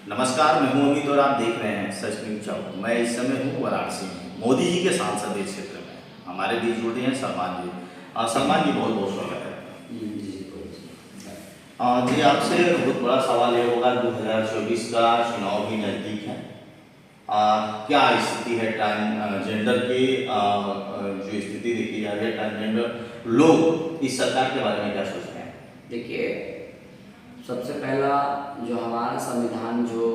नमस्कार, मैं हूं अमित और आप देख रहे हैं सच न्यूज चौक। मैं इस समय हूं वाराणसी में मोदी जी के सांसदीय क्षेत्र में। हमारे बीच जुड़े हैं सलमान जी। सलमान जी, बहुत बहुत स्वागत है। जी, आपसे बहुत बड़ा सवाल ये होगा, 2024 का चुनाव भी नज़दीक है। क्या स्थिति है ट्रांसजेंडर की? जो स्थिति देखी जा रही है, ट्रांसजेंडर लोग इस सरकार के बारे में क्या सोचते हैं? देखिए, सबसे पहला जो हमारा संविधान, जो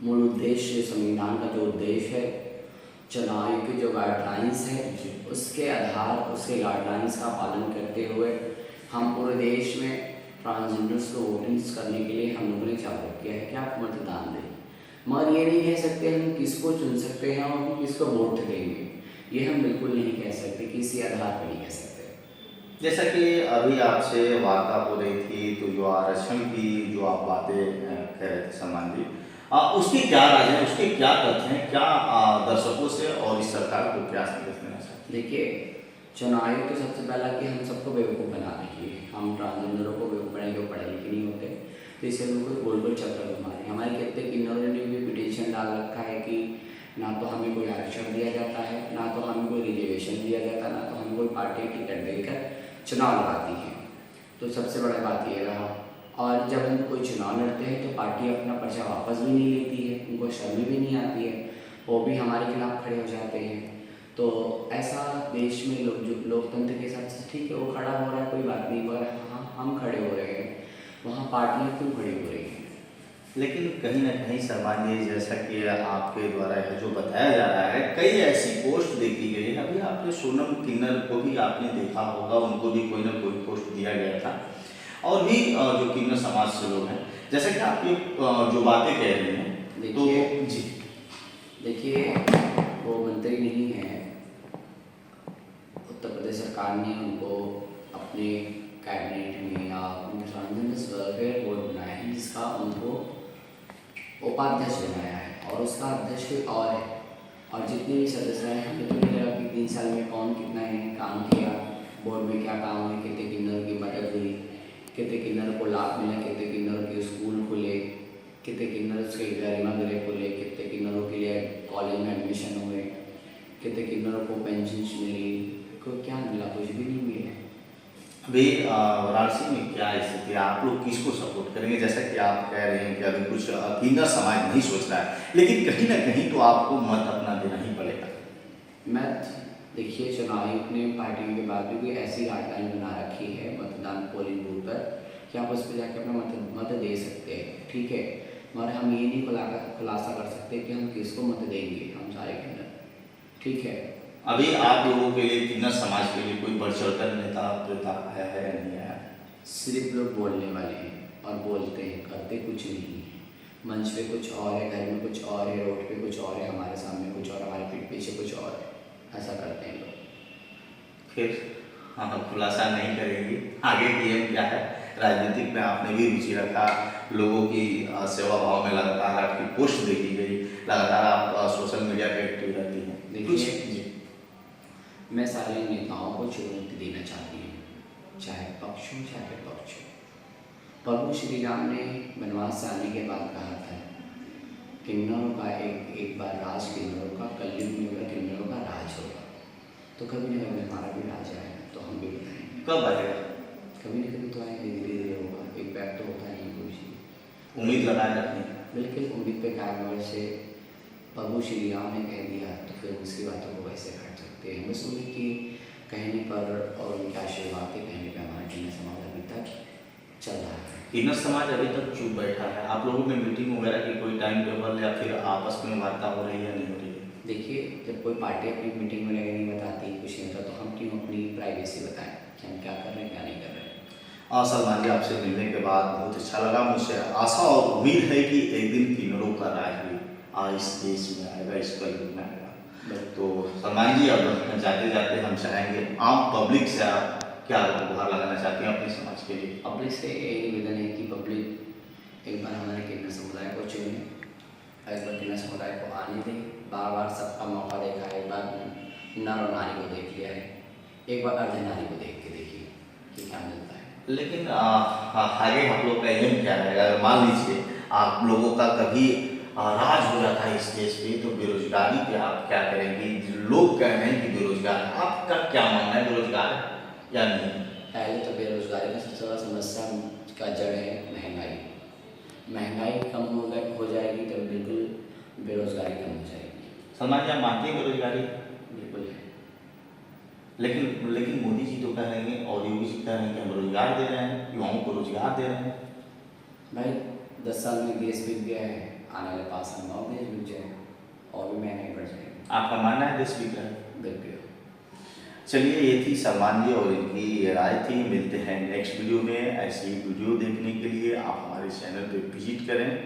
मूल उद्देश्य, संविधान का जो उद्देश्य है, चुनाव आयोग की जो गाइडलाइंस है, उसके गाइडलाइंस का पालन करते हुए हम पूरे देश में ट्रांसजेंडर्स को वोटिंग्स करने के लिए हम लोगों ने जागरूक किया है कि आप मतदान दें। मगर ये नहीं कह सकते हम किसको चुन सकते हैं और हम किसको वोट देंगे, ये हम बिल्कुल नहीं कह सकते, किसी आधार पर नहीं कह सकते। जैसा कि अभी आपसे वार्ता हो रही थी, तो जो आरक्षण की जो आप बातें कह रहे थे सलमान जी, उसकी क्या राय है, उसके क्या तथ्य हैं, क्या दर्शकों से और इस सरकार को क्या संदेश देना चाहते हैं? देखिए, चुनाव आयोग तो सबसे पहला कि हम सबको बेवकूफ़ बना रही है। हम ट्रांसजेंडरों को बेवकूफ़ बनाएंगे, वो पढ़े लिखे नहीं होते, तो इससे लोग गोल गोल चक्कर घुमा रहे हैं। हमारे कितने किन्नरों ने भी पिटीशन डाल रखा है कि ना तो हमें कोई आरक्षण दिया जाता है, ना तो हमें कोई रिजर्वेशन दिया जाता, ना तो हमें कोई पार्टी टिकट देकर चुनाव लड़ाती है। तो सबसे बड़ा बात ये रहा। और जब हम कोई चुनाव लड़ते हैं तो पार्टी अपना पर्चा वापस भी नहीं लेती है, उनको शर्म भी नहीं आती है, वो भी हमारे खिलाफ खड़े हो जाते हैं। तो ऐसा देश में जो लोकतंत्र के हिसाब से ठीक है, वो खड़ा हो रहा है, कोई बात नहीं, मगर हाँ, हम खड़े हो रहे हैं, वहाँ पार्टियाँ क्यों खड़ी हो रही हैं? लेकिन कहीं ना कहीं सलमान जी, जैसा कि आपके द्वारा जो बताया जा रहा है, कई ऐसी पोस्ट देखी गई है। अभी आपने सोनम किन्नर को भी आपने देखा होगा, उनको भी कोई ना कोई पोस्ट दिया गया था। और भी जो किन्नर समाज से लोग हैं, जैसा कि आप ये जो बातें कह रही हैं, तो जी देखिए, वो मंत्री नहीं है। उत्तर प्रदेश सरकार ने उनको अपने कैबिनेट में या उनके ट्रांसजेंडर्स वेलफेयर बोर्ड बनाया है, जिसका उनको उपाध्यक्ष बनाया है, और उसका अध्यक्ष कोई और है। और जितने भी सदस्य हैं, हमें तो नहीं लगा कि 3 साल में कौन कितना इन्हें काम किया, बोर्ड में क्या काम हुए, कितने किन्नरों की मदद हुई, कितने किन्नरों को लाभ मिला, कितने किन्नरों के स्कूल खुले, कितने किन्नरों के गरिमा गृह खुले, कितने किन्नरों के लिए कॉलेज में एडमिशन हुए, कितने किन्नरों को पेंशन मिली, को क्या मिला? कुछ भी नहीं मिला। अभी वाराणसी में क्या स्थिति है? आप लोग किसको सपोर्ट करेंगे? जैसा कि आप कह रहे हैं कि अभी कुछ किन्नर समाज नहीं सोच रहा है, लेकिन कहीं ना कहीं तो आपको मत अपना देना ही पड़ेगा। मत देखिए, चुनाव आयोग ने पार्टियों के बाद भी कोई ऐसी गाइडलाइन बना रखी है मतदान पोलिंग बूथ पर कि आप उस पर जाकर अपना मत दे सकते हैं, ठीक है, मगर हम ये नहीं खुलासा कर सकते कि हम किसको मत देंगे, हम सारे किन्नर, ठीक है। अभी आप लोगों के लिए, किन्नर समाज के लिए, कोई बढ़ चढ़कर नेता आया है या नहीं आया? सिर्फ लोग बोलने वाले हैं और बोलते हैं, करते कुछ नहीं है। मंच पे कुछ और है, घर में कुछ और है, रोड पे कुछ और है, हमारे सामने कुछ और, हमारे पीठ पीछे कुछ और है। ऐसा करते हैं लोग। फिर हम खुलासा नहीं करेंगे आगे पीएम क्या है। राजनीतिक में आपने भी रुचि रखा, लोगों की सेवा भाव में लगातार आपकी पोस्ट देखी गई, लगातार आप सोशल मीडिया पे एक्टिव रहती हैं। देखिए, मैं सारे नेताओं को चुनौती देना चाहती हूँ, चाहे पक्ष हो चाहे विपक्ष हो। प्रभु श्री राम ने वनवास से आने के बाद कहा था, किन्नरों का एक बार राज, किन्नरों का कलयुग में होगा, किन्नरों का राज होगा। तो कभी न कभी हमारा भी राज आएगा, तो हम भी बताएंगे। कब आएगा? कभी न कभी तो आएगा, धीरे धीरे होगा, एक बैग तो होता नहीं कोई चीज़। उम्मीद लगाए रखनी। बिल्कुल उम्मीद पे कायम। से प्रभु श्री राम ने कह दिया तो फिर उसकी बातों को वैसे काट सकते हैं। बस उन्हीं की कहने पर और उनके आशीर्वाद के कहने पर हमारा किन्नर समाज अभी तक चल रहा है। किन्नर समाज अभी तक चुप बैठा है। आप लोगों में मीटिंग वगैरह की कोई टाइम टेबल या फिर आपस में वार्ता हो रही है या नहीं हो रही है? देखिए, जब कोई पार्टी अपनी मीटिंग में नहीं बताती, कुछ नहीं होता, तो हम क्यों अपनी प्राइवेसी बताएं कि हम क्या कर रहे हैं, क्या नहीं कर रहे हैं। सलमान जी, आपसे मिलने के बाद बहुत अच्छा लगा। मुझे आशा और उम्मीद है कि एक दिन किन्नरों का राज भी इस देश में आएगा, इस कलयुग में आएगा। तो सलमान जी, अब जाते जाते हम चाहेंगे आम पब्लिक से आप क्या गुहार लगाना चाहते हैं अपने समाज के लिए? पब्लिक से यही निवेदन है कि पब्लिक एक बार हमारे किन्नर समुदाय को चुने, एक बार किन्नर समुदाय को आने दें। बार बार सबका मौका देखा है, एक बार नर और नारी को देख लिया है, एक बार अर्ध नारी को देख के देखिए कि क्या मिलता है। लेकिन आगे हम लोग का एम क्या रहेगा? मान लीजिए आप लोगों का कभी राज हो जाता है इस देश पे, तो बेरोजगारी पे आप क्या करेंगे? लोग कह रहे हैं कि बेरोजगार है, आपका क्या मानना है, बेरोजगार है या नहीं? पहले तो बेरोजगारी का सबसे बड़ा समस्या का जड़ है महंगाई। महंगाई कम हो जाएगी तो बिल्कुल बेरोजगारी कम हो जाएगी। सलमान जी, आप मानते हैं बेरोजगारी? बिल्कुल है। लेकिन लेकिन मोदी जी तो कह रहे हैं और योगी जी कह रहे हैं कि हम रोजगार दे रहे हैं, युवाओं को रोजगार दे रहे हैं। भाई 10 साल में देश बिक गया है, आने वाले 5 साल में और देश बिक जाएगा और भी महंगाई बढ़ जाएगी। आपका मानना है देश बिक रहा है? बिक गया। चलिए, ये थी सलमान जी और इनकी ये राय थी। मिलते हैं नेक्स्ट वीडियो में। ऐसी वीडियो देखने के लिए आप हमारे चैनल पे विजिट करें।